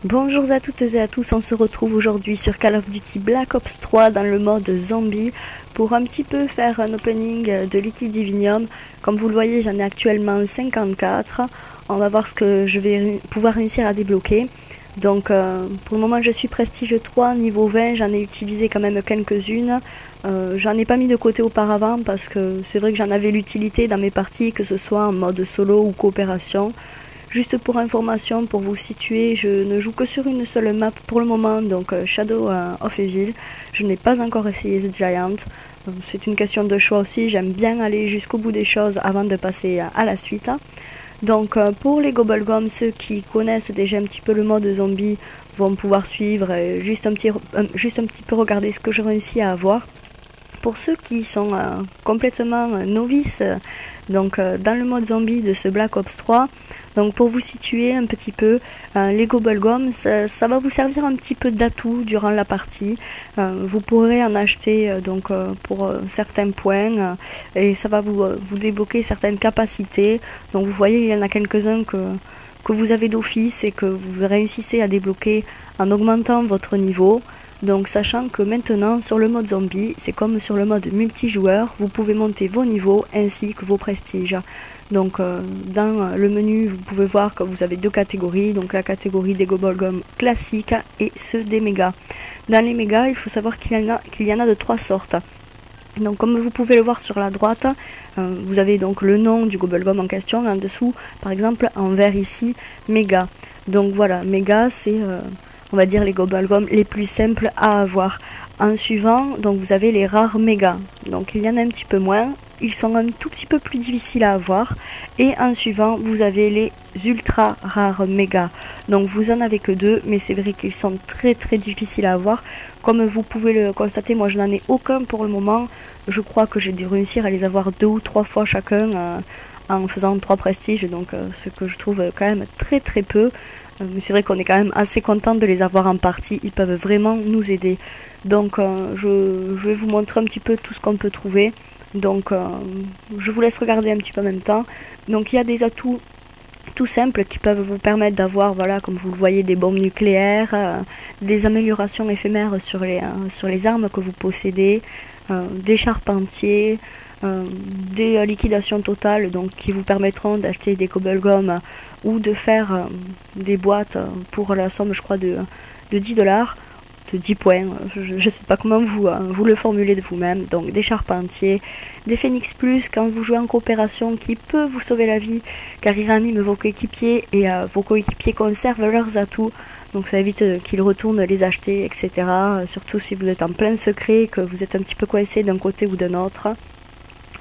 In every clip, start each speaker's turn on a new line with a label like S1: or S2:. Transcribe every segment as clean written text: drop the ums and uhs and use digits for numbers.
S1: Bonjour à toutes et à tous, on se retrouve aujourd'hui sur Call of Duty Black Ops 3 dans le mode zombie pour un petit peu faire un opening de Liquid Divinium. Comme vous le voyez, j'en ai actuellement 54. On va voir ce que je vais pouvoir réussir à débloquer. Donc pour le moment je suis prestige 3, niveau 20, j'en ai utilisé quand même quelques-unes. J'en ai pas mis de côté auparavant parce que c'est vrai que j'en avais l'utilité dans mes parties, que ce soit en mode solo ou coopération. Juste pour information, pour vous situer, je ne joue que sur une seule map pour le moment, donc Shadow of Evil. Je n'ai pas encore essayé The Giant. C'est une question de choix aussi, j'aime bien aller jusqu'au bout des choses avant de passer à la suite. Donc pour les Gobblegum, ceux qui connaissent déjà un petit peu le mode zombie vont pouvoir suivre et juste un petit peu regarder ce que je réussis à avoir. Pour ceux qui sont complètement novices dans le mode zombie de ce Black Ops 3, donc pour vous situer un petit peu, les Gobblegum, ça va vous servir un petit peu d'atout durant la partie. Vous pourrez en acheter pour certains points et ça va vous débloquer certaines capacités. Donc vous voyez, il y en a quelques-uns que vous avez d'office et que vous réussissez à débloquer en augmentant votre niveau. Donc sachant que maintenant sur le mode zombie, c'est comme sur le mode multijoueur, vous pouvez monter vos niveaux ainsi que vos prestiges. Donc dans le menu, vous pouvez voir que vous avez deux catégories, donc la catégorie des Gobblegum classiques et ceux des mégas. Dans les mégas, il faut savoir qu'il y en a de trois sortes. Donc comme vous pouvez le voir sur la droite, vous avez donc le nom du Gobblegum en question, en dessous par exemple en vert ici, méga. Donc voilà, méga c'est on va dire les Gobblegum les plus simples à avoir. En suivant, donc vous avez les rares méga. Donc il y en a un petit peu moins, ils sont un tout petit peu plus difficiles à avoir. Et en suivant, vous avez les ultra rares méga. Donc vous en avez que deux, mais c'est vrai qu'ils sont très très difficiles à avoir. Comme vous pouvez le constater, moi je n'en ai aucun pour le moment. Je crois que j'ai dû réussir à les avoir 2 ou 3 fois chacun en faisant 3 prestiges. Donc ce que je trouve quand même très très peu. Mais c'est vrai qu'on est quand même assez content de les avoir en partie, ils peuvent vraiment nous aider. Donc je vais vous montrer un petit peu tout ce qu'on peut trouver. Donc je vous laisse regarder un petit peu en même temps. Donc il y a des atouts tout simples qui peuvent vous permettre d'avoir, voilà, comme vous le voyez, des bombes nucléaires, des améliorations éphémères sur les armes que vous possédez, des charpentiers, des liquidations totales donc qui vous permettront d'acheter des Gobblegum ou de faire des boîtes pour la somme je crois de 10 dollars, de 10 points, je ne sais pas comment vous le formulez de vous-même. Donc des charpentiers, des Phoenix Plus quand vous jouez en coopération qui peut vous sauver la vie car il réanime vos coéquipiers et vos coéquipiers conservent leurs atouts. Donc ça évite qu'ils retournent les acheter, etc. Surtout si vous êtes en plein secret, que vous êtes un petit peu coincé d'un côté ou d'un autre.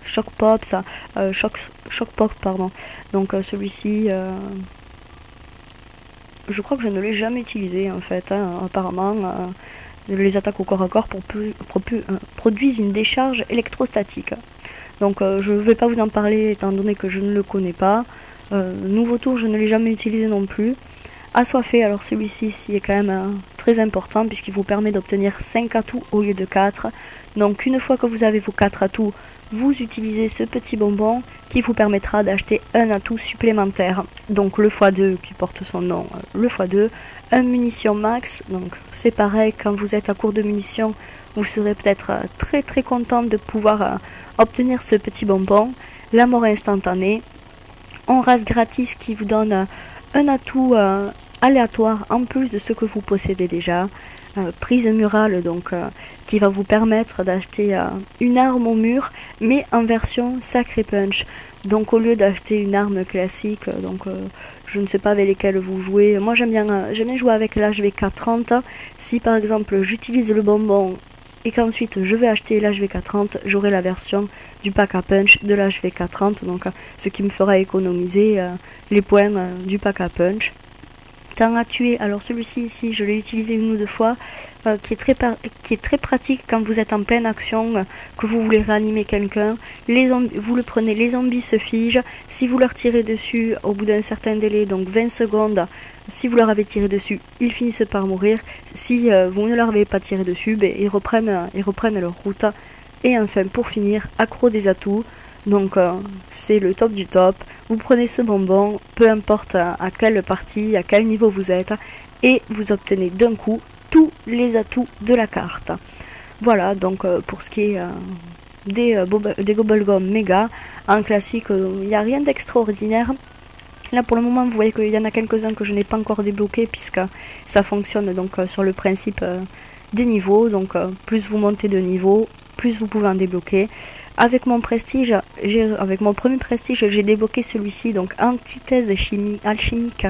S1: Shock Pop, pardon. Donc celui-ci, je crois que je ne l'ai jamais utilisé en fait. Apparemment, les attaques au corps à corps produisent une décharge électrostatique. Donc je ne vais pas vous en parler étant donné que je ne le connais pas. Nouveau tour, je ne l'ai jamais utilisé non plus. Assoiffé, alors celui-ci est quand même très important puisqu'il vous permet d'obtenir 5 atouts au lieu de 4. Donc une fois que vous avez vos 4 atouts, vous utilisez ce petit bonbon qui vous permettra d'acheter un atout supplémentaire. Donc le x2 qui porte son nom, le x2, un munition max. Donc c'est pareil, quand vous êtes à court de munitions, vous serez peut-être très très content de pouvoir obtenir ce petit bonbon. La mort instantanée, en race gratis qui vous donne un atout aléatoire en plus de ce que vous possédez déjà. Prise murale donc qui va vous permettre d'acheter une arme au mur mais en version sacré punch. Donc au lieu d'acheter une arme classique, je ne sais pas avec lesquelles vous jouez, moi j'aime bien jouer avec l'HV430. Si par exemple j'utilise le bonbon et qu'ensuite je vais acheter l'HV430, j'aurai la version du pack à punch de l'HV430, donc ce qui me fera économiser les points du pack à punch. Temps à tuer, alors celui-ci ici je l'ai utilisé une ou deux fois, qui est très pratique quand vous êtes en pleine action, que vous voulez réanimer quelqu'un. Vous le prenez, les zombies se figent, si vous leur tirez dessus au bout d'un certain délai, donc 20 secondes, si vous leur avez tiré dessus, ils finissent par mourir. Si vous ne leur avez pas tiré dessus, ils reprennent leur route. Et enfin pour finir, accro des atouts. Donc c'est le top du top. Vous prenez ce bonbon, peu importe à quelle partie, à quel niveau vous êtes, et vous obtenez d'un coup tous les atouts de la carte. Voilà, donc pour ce qui est des Bubblegum méga, en classique, il n'y a rien d'extraordinaire. Là pour le moment vous voyez qu'il y en a quelques-uns que je n'ai pas encore débloqués puisque ça fonctionne donc sur le principe des niveaux, donc plus vous montez de niveau, plus vous pouvez en débloquer. Avec mon prestige, avec mon premier prestige, j'ai débloqué celui-ci, donc antithèse alchimique,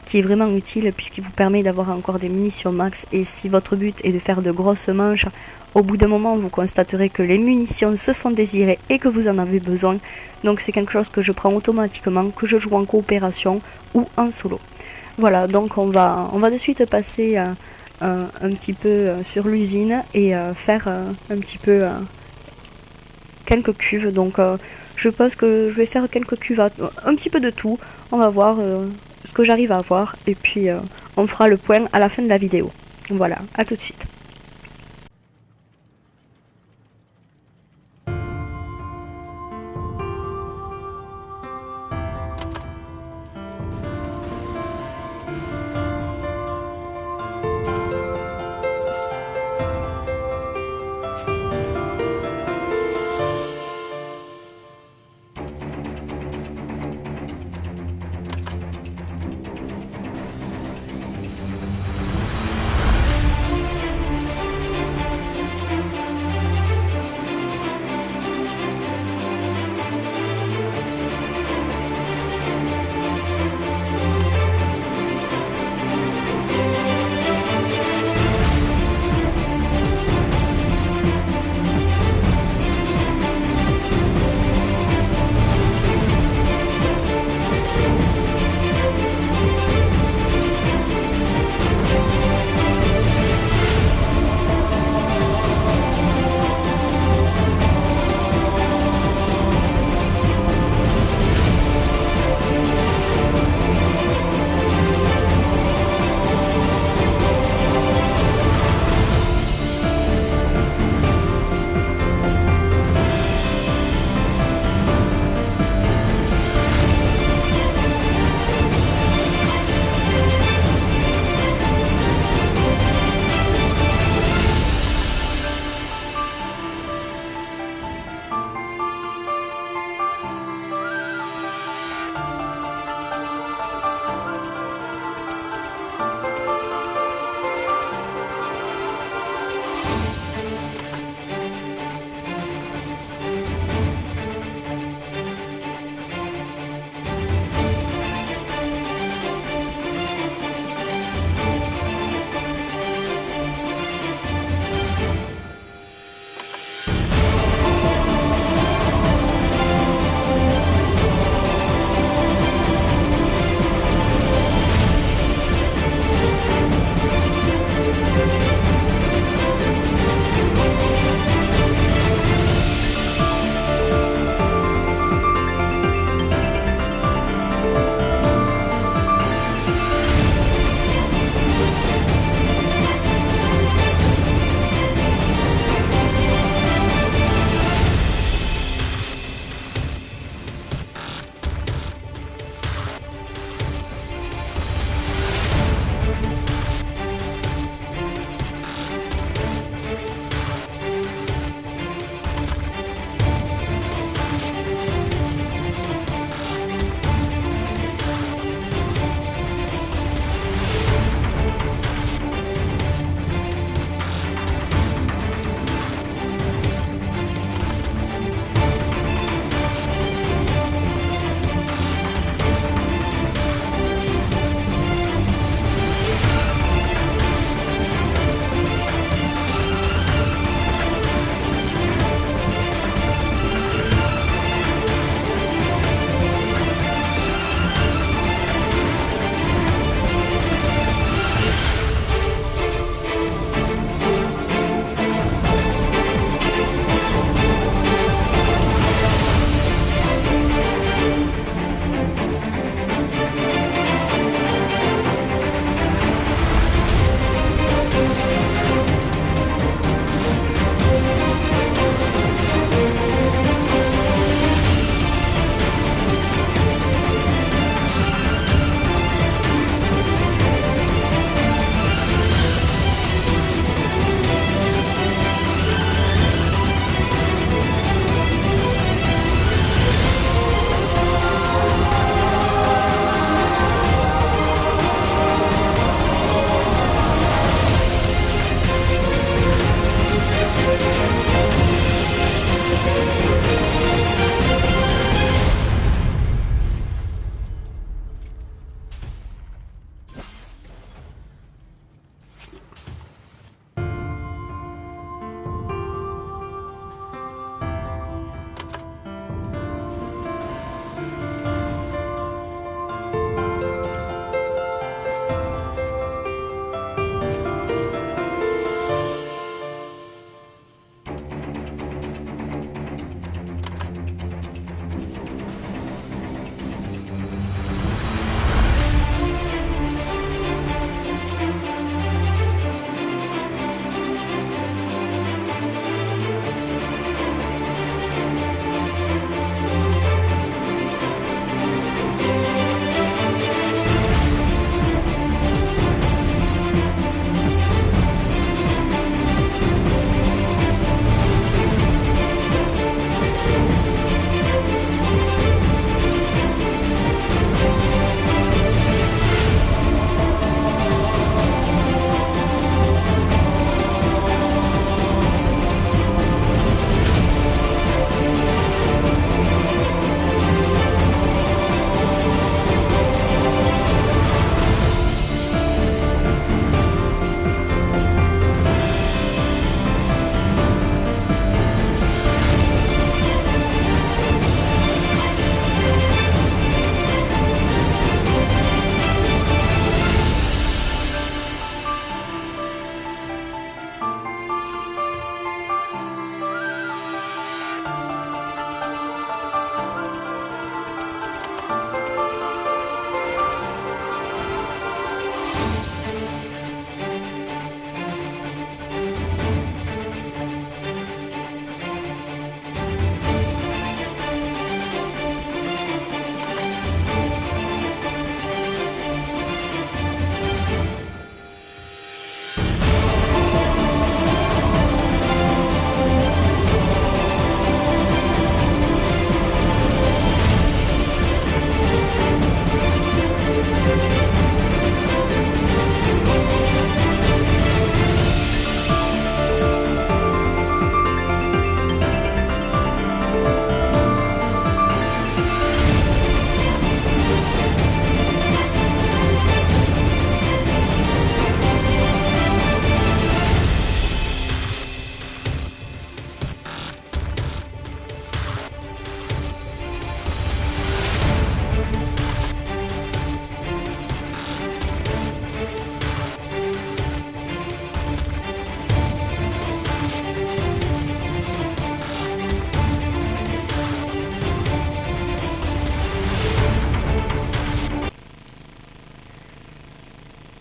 S1: qui est vraiment utile puisqu'il vous permet d'avoir encore des munitions max. Et si votre but est de faire de grosses manches, au bout d'un moment vous constaterez que les munitions se font désirer et que vous en avez besoin. Donc c'est quelque chose que je prends automatiquement, que je joue en coopération ou en solo. Voilà, donc on va de suite passer un petit peu sur l'usine et faire un petit peu quelques cuves. Donc je pense que je vais faire quelques cuves, un petit peu de tout. On va voir ce que j'arrive à avoir et puis on fera le point à la fin de la vidéo. Voilà, à tout de suite.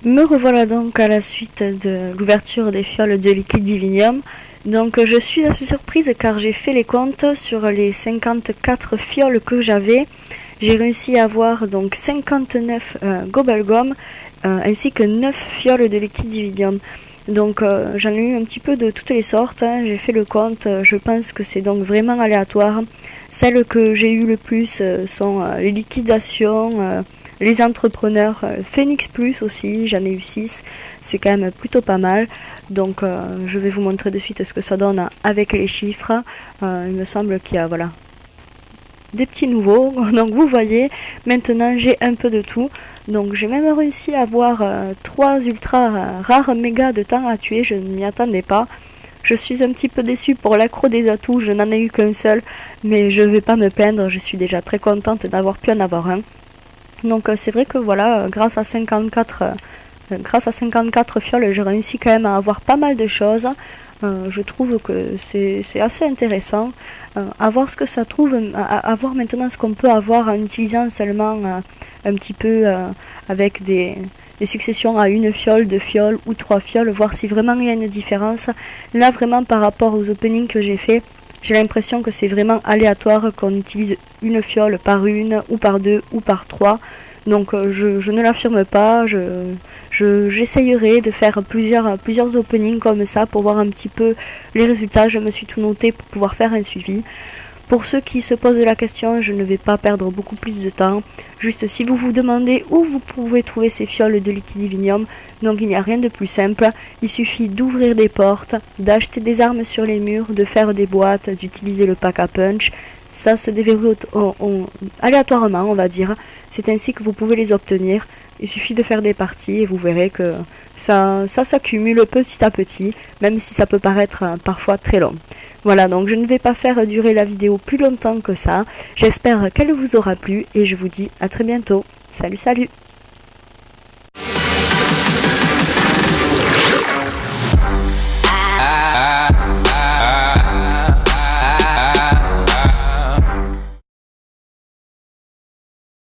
S1: Me revoilà donc à la suite de l'ouverture des fioles de liquide Divinium. Donc je suis assez surprise car j'ai fait les comptes sur les 54 fioles que j'avais. J'ai réussi à avoir donc 59 Gobblegum ainsi que 9 fioles de liquide Divinium. Donc j'en ai eu un petit peu de toutes les sortes, hein. J'ai fait le compte, je pense que c'est donc vraiment aléatoire. Celles que j'ai eu le plus sont les liquidations, les entrepreneurs, Phoenix Plus aussi, j'en ai eu 6, c'est quand même plutôt pas mal. Donc je vais vous montrer de suite ce que ça donne avec les chiffres. Il me semble qu'il y a voilà, des petits nouveaux. Donc vous voyez, maintenant j'ai un peu de tout. Donc j'ai même réussi à avoir 3 ultra rares méga de temps à tuer, je ne m'y attendais pas. Je suis un petit peu déçue pour l'accro des atouts, je n'en ai eu qu'un seul, mais je ne vais pas me plaindre, je suis déjà très contente d'avoir pu en avoir un. Donc c'est vrai que voilà, grâce à 54 fioles, j'ai réussi quand même à avoir pas mal de choses. Je trouve que c'est assez intéressant. À voir ce que ça trouve, à voir maintenant ce qu'on peut avoir en utilisant seulement un petit peu avec des successions à une fiole, 2 fioles ou 3 fioles, voir si vraiment il y a une différence. Là vraiment par rapport aux openings que j'ai fait, j'ai l'impression que c'est vraiment aléatoire, qu'on utilise une fiole par une, ou par 2, ou par 3. Donc je ne l'affirme pas, j'essayerai de faire plusieurs openings comme ça pour voir un petit peu les résultats. Je me suis tout noté pour pouvoir faire un suivi. Pour ceux qui se posent la question, je ne vais pas perdre beaucoup plus de temps. Juste si vous vous demandez où vous pouvez trouver ces fioles de liquide Divinium, donc il n'y a rien de plus simple. Il suffit d'ouvrir des portes, d'acheter des armes sur les murs, de faire des boîtes, d'utiliser le pack à punch. Ça se déverrouille aléatoirement, on va dire. C'est ainsi que vous pouvez les obtenir. Il suffit de faire des parties et vous verrez que ça s'accumule petit à petit, même si ça peut paraître parfois très long. Voilà, donc je ne vais pas faire durer la vidéo plus longtemps que ça. J'espère qu'elle vous aura plu et je vous dis à très bientôt. Salut, salut!